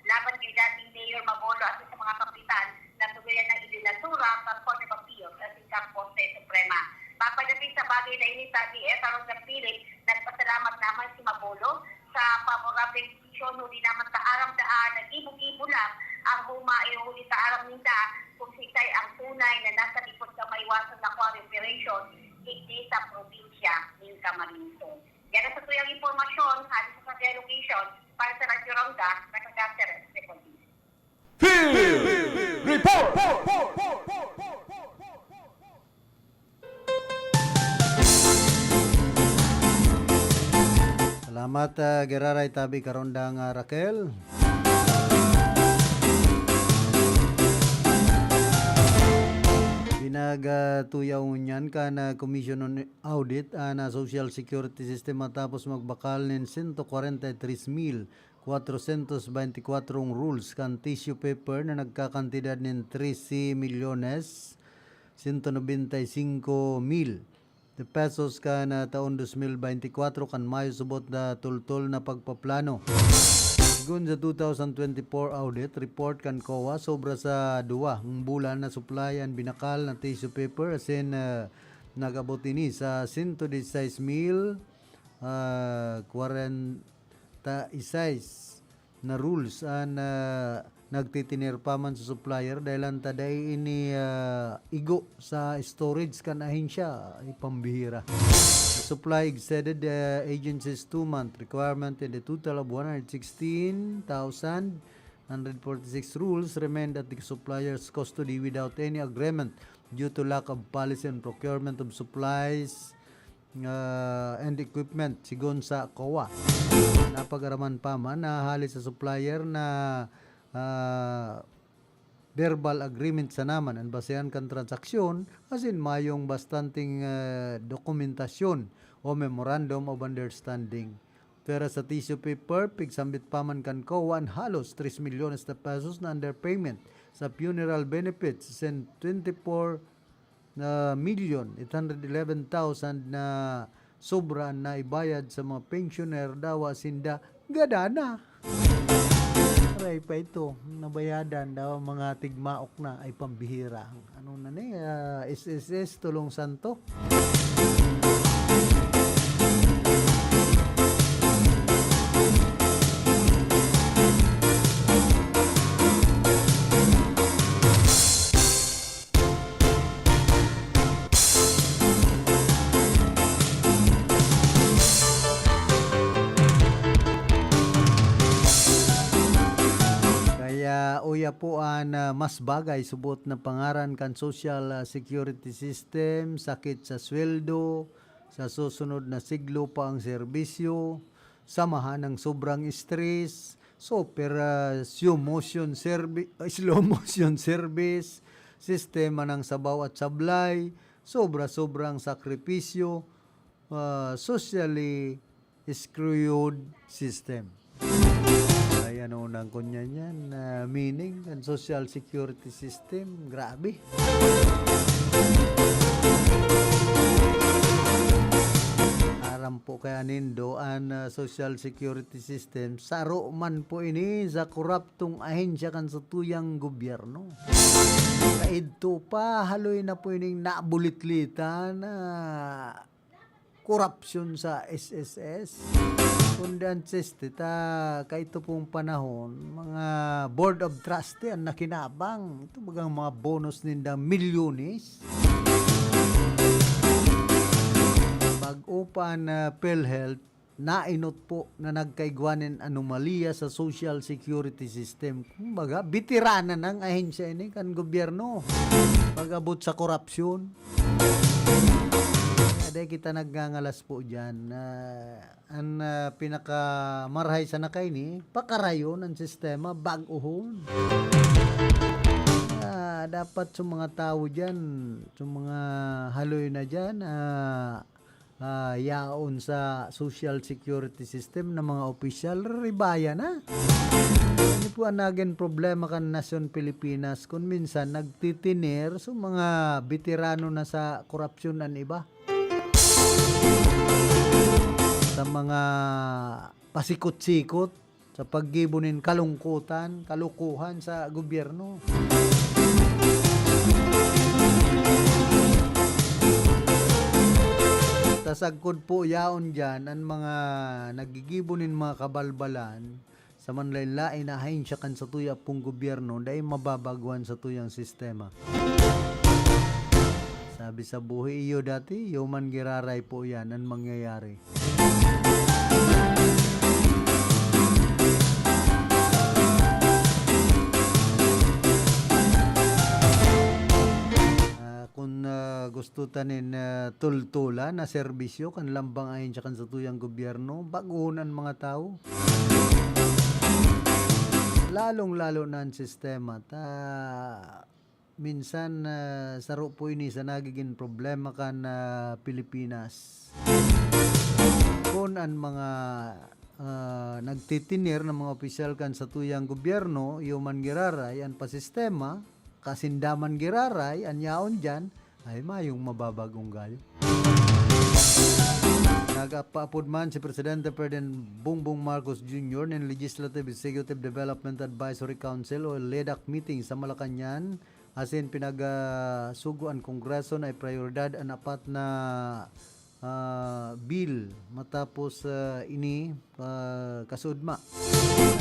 laban kay dating Mayor Mabolo at sa mga kapitan na tugayan ng idinasura sa Court of Appeals at sa Korte Suprema. Mapadapit sa bagay na ini sa Karondang Pilit, nagpasalamat naman si Mabolo sa favorable desisyon huli naman sa aram-daan nag-ibo-ibo lang ang huli sa aram ninda kung sitay ang tunay na nasa likod sa maiwasan na quarry operation hindi sa probinsya ng Camarines Sur. Yan ang sa tuyang informasyon halos sa location para sa Radyo Ronda, Nagagaseres, Republic. Report! Salamat, Geraray Tabi Karondang Raquel. Pinagtuyaw niyan ka na Commission on Audit na Social Security System matapos magbakal ng 143,424 rules kan tissue paper na nagkakantidad ng 13,195,000 pesos ka na taon 2024 kan Mayo subot na tultol na pagpaplano. Sigun sa 2024 audit report kan COA sobra sa 2 bulan na supplyan binakal na tissue paper asin nagabot ini sa 116,46 na rules an nagtitinir pa man sa supplier dahil ang taday ini igo sa storage kan ahensya ay pambihira. Supply exceeded the agency's 2-month requirement and the total of 116,146 rules remained at the supplier's custody without any agreement due to lack of policy and procurement of supplies and equipment sigon sa COA. Napag-araman pa man na halis sa supplier na verbal agreement sa naman ang basehan kan transaksyon asin mayong bastanting dokumentasyon o memorandum of understanding. Pero sa tissue paper, pigsambit pa man kan COA halos 3 milyones na pesos na underpayment sa funeral benefits and 24,811,000 na sobra na ibayad sa mga pensioner daw sinda gadana. Aray pa ito, nabayadan daw mga tigmaok na ay pambihira. Ano na ni, SSS Tulong Santo. po mas bagay subot na pangaran kan social security system, sakit sa sweldo, sa susunod na siglo pa ang serbisyo, samahan ng sobrang stress, super slow motion service, sistema ng sabaw at sablay, sobra-sobrang sakripisyo, socially screwed system. Ay ano nang kunya niyan, meaning ng social security system, grabe. Aram po kaya nindo ang social security system, saro man po ini sa koraptong ahensya kan sa tuyang gobyerno. Kaidto pa, haloy na po ining nabulitlitan na korupsyon sa SSS. Kundi ang ta kaito pong panahon, mga board of trustee ang nakinabang. Ito bagang mga bonus ninda milyones. Pag-upan na PhilHealth, nainot po na nagkaigwanin anomalya sa social security system. Kumbaga, bitirana ng ahensya ini kan gobyerno. Pag-abot sa korupsyon. Kaya kita nagngangalas po dyan. Ang pinakamarhay sa nakay ni, pakarayo ng sistema, bag-uhon. Dapat sa mga tao dyan, sa mga haloy na dyan, yaon sa social security system ng mga opisyal, ribaya na. Hindi po ang naging problema kan Nasyon Pilipinas kung minsan nagtitinir sa mga veterano na sa korupsyon ang iba. Sa mga pasikot-sikot, sa paggibunin kalungkutan, kalukuhan sa gobyerno. Tasagkod po yaon dyan ang mga nagigibunin mga kabalbalan sa manlaylain na ahensya kan sa tuya pong gobyerno dahil mababagwan sa tuyang sistema. Sabi sa buhay iyo dati, human giraray po yan ang mangyayari. Kung gusto tanin tultula na serbisyo kan lambang ayon sa kan sa tuyang gobyerno, baguhon ang mga tao. Lalong-lalo na ang sistema. Minsan saro po ini sa nagiging problema kan Pilipinas. Kung ang mga nagtitinir ng mga opisyal kan sa tuyang gobyerno, human giraray, ang pasistema, kasindaman giraray, anyaon dyan, ay mayong mababagong gal. Nagpaapod man si Presidente Ferdinand Bongbong Marcos Jr. ng Legislative Executive Development Advisory Council o LEDAC meeting sa Malacanang, asin pinagsuguan Kongreso na prioridad ang apat na bill matapos ini kasudma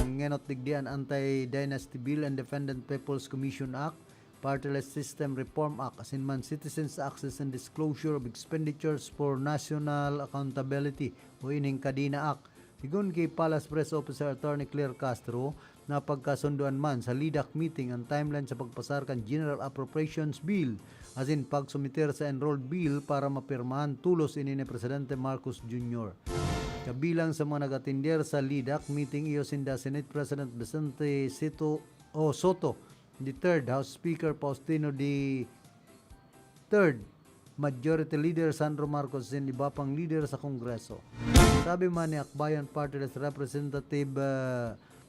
ang ngenot digdian Anti-Dynasty Bill and Defendant People's Commission Act, Party-less System Reform Act, asin man Citizens Access and Disclosure of Expenditures for National Accountability o ining Kadina Act. Sigun kay Palace Press Officer Attorney Claire Castro, na pagkasunduan man sa LEDAC meeting ang timeline sa pagpasar kan General Appropriations Bill asin pagsumiter sa enrolled bill para mapirmahan tulos ini ni Presidente Marcos Jr. Kabilang sa mga nag-attender sa LEDAC meeting iyo sinda Senate President Vicente Soto, the third House Speaker Faustino D. Third Majority Leader Sandro Marcos and iba pang leader sa Kongreso. Sabi man ni Akbayan Party-less Representative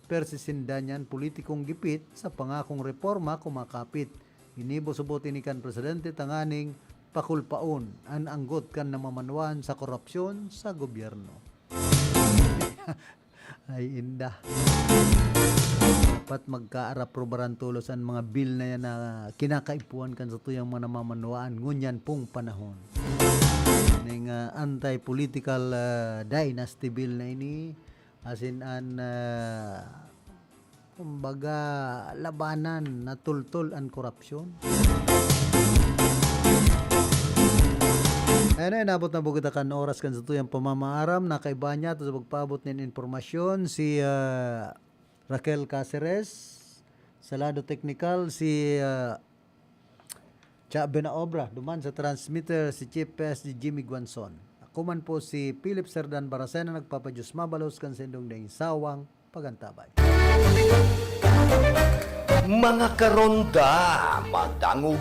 Percy Sindanyan, politikong gipit sa pangakong reforma kumakapit. Inibusubot ni kan Presidente tanganing pakulpaon ang anggot kan namamanwan sa korupsyon sa gobyerno. Ay indah. Dapat magka-aprobaran tulos ang mga bill na yan na kinakaipuan kan sa tuyang mga namamanwaan ngunyan pong panahon. Ning anti-political dynasty bill na ini asin an kumbaga labanan na tultol ang korupsyon. Ayun ay nabot na bugod kan oras kan sa tuyang pamamaaram na kaiba niya to sa pagpaabot ng informasyon si Raquel Caceres Sa lado technical, si Cha Benaobra. Duman sa transmitter, si Chief PSD Jimmy Guanzon. Ako man po si Philip Serdan Baracena, nagpapadyos mabalos kan sendong dahing sawang pagantabay. Mga karonda, magdangog